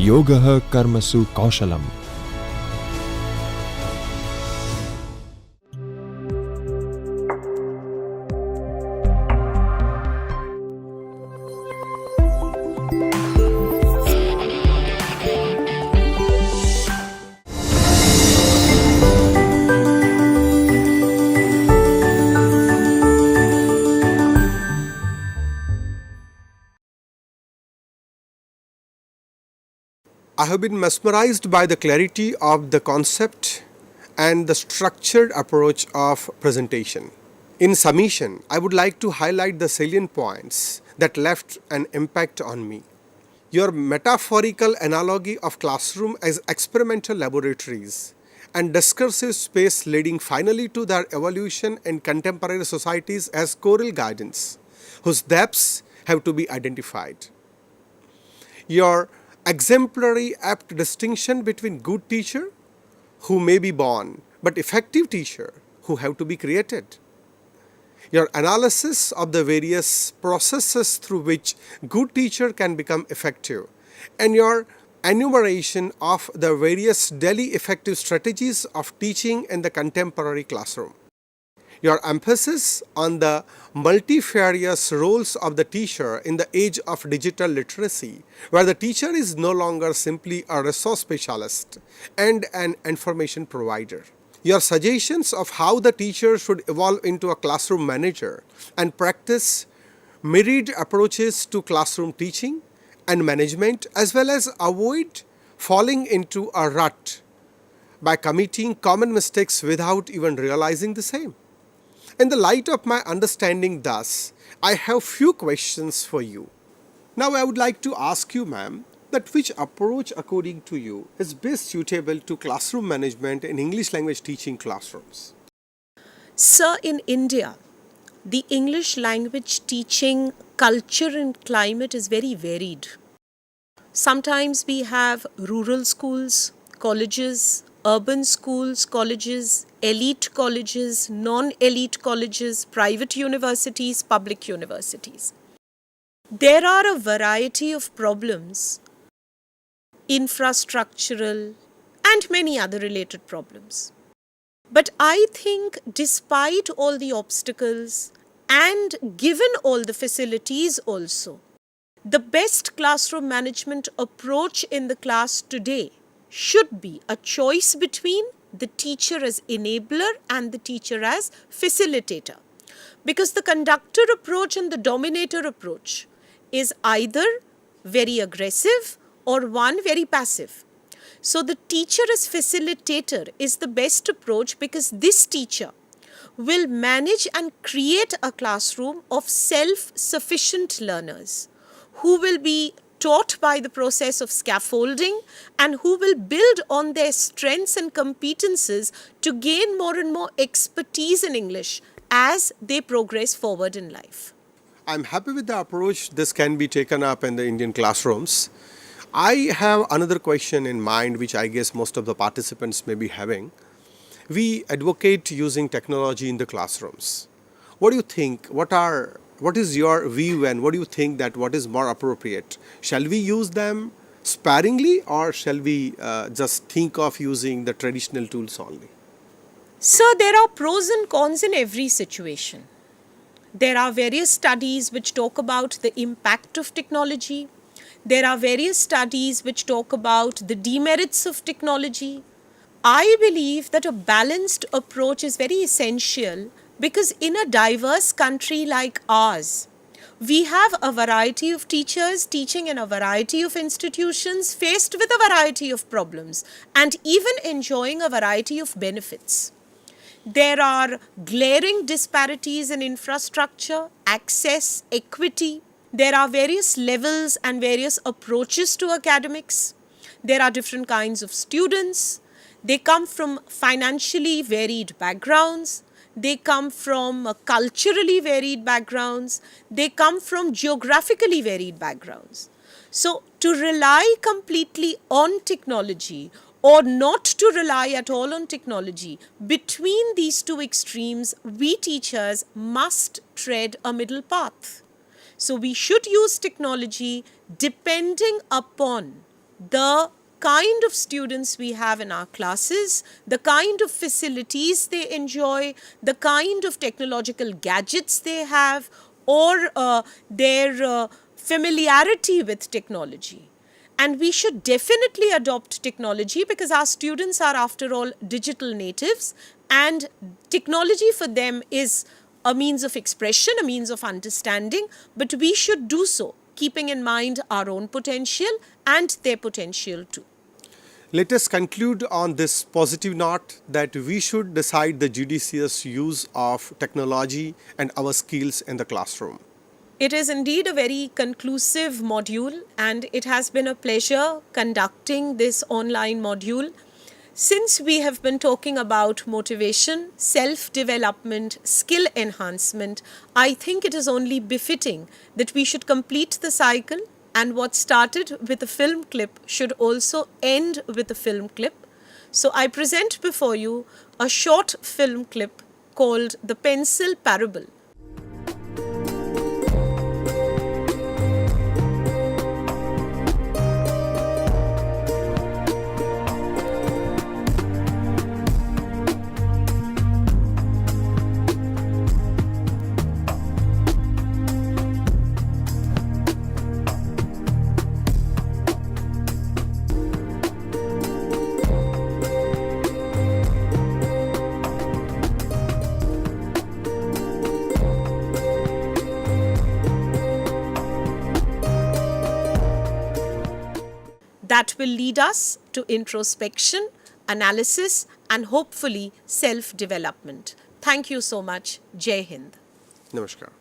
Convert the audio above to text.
Yogah Karmasu Kaushalam. I have been mesmerized by the clarity of the concept and the structured approach of presentation. In summation, I would like to highlight the salient points that left an impact on me. Your metaphorical analogy of classroom as experimental laboratories and discursive space leading finally to their evolution in contemporary societies as choral guidance, whose depths have to be identified. Your exemplary apt distinction between good teacher who may be born but effective teacher who have to be created. Your analysis of the various processes through which good teacher can become effective and your enumeration of the various daily effective strategies of teaching in the contemporary classroom. Your emphasis on the multifarious roles of the teacher in the age of digital literacy, where the teacher is no longer simply a resource specialist and an information provider. Your suggestions of how the teacher should evolve into a classroom manager and practice myriad approaches to classroom teaching and management, as well as avoid falling into a rut by committing common mistakes without even realizing the same. In the light of my understanding thus, I have few questions for you. Now I would like to ask you, ma'am, that which approach according to you is best suitable to classroom management in English language teaching classrooms? Sir, in India, the English language teaching culture and climate is very varied. Sometimes we have rural schools, colleges, urban schools, colleges, elite colleges, non-elite colleges, private universities, public universities. There are a variety of problems, infrastructural and many other related problems. But I think despite all the obstacles and given all the facilities also, the best classroom management approach in the class today should be a choice between the teacher as enabler and the teacher as facilitator. Because the conductor approach and the dominator approach is either very aggressive or one very passive. So the teacher as facilitator is the best approach because this teacher will manage and create a classroom of self-sufficient learners who will be taught by the process of scaffolding and who will build on their strengths and competences to gain more and more expertise in English as they progress forward in life. I'm happy with the approach this can be taken up in the Indian classrooms. I have another question in mind which I guess most of the participants may be having. We advocate using technology in the classrooms. What do you think? What is your view and what do you think that what is more appropriate? Shall we use them sparingly or shall we just think of using the traditional tools only? So there are pros and cons in every situation. There are various studies which talk about the impact of technology. There are various studies which talk about the demerits of technology. I believe that a balanced approach is very essential because in a diverse country like ours, we have a variety of teachers teaching in a variety of institutions faced with a variety of problems and even enjoying a variety of benefits. There are glaring disparities in infrastructure, access, equity. There are various levels and various approaches to academics. There are different kinds of students. They come from financially varied backgrounds. They come from culturally varied backgrounds. They come from geographically varied backgrounds. So to rely completely on technology or not to rely at all on technology, between these two extremes, we teachers must tread a middle path. So we should use technology depending upon the kind of students we have in our classes, the kind of facilities they enjoy, the kind of technological gadgets they have, or their familiarity with technology. And we should definitely adopt technology because our students are, after all, digital natives, and technology for them is a means of expression, a means of understanding, but we should do so keeping in mind our own potential and their potential too. Let us conclude on this positive note that we should decide the judicious use of technology and our skills in the classroom. It is indeed a very conclusive module, and it has been a pleasure conducting this online module. Since we have been talking about motivation, self-development, skill enhancement, I think it is only befitting that we should complete the cycle, and what started with a film clip should also end with a film clip. So I present before you a short film clip called The Pencil Parable. That will lead us to introspection, analysis, and hopefully self-development. Thank you so much. Jai Hind. Namaskar.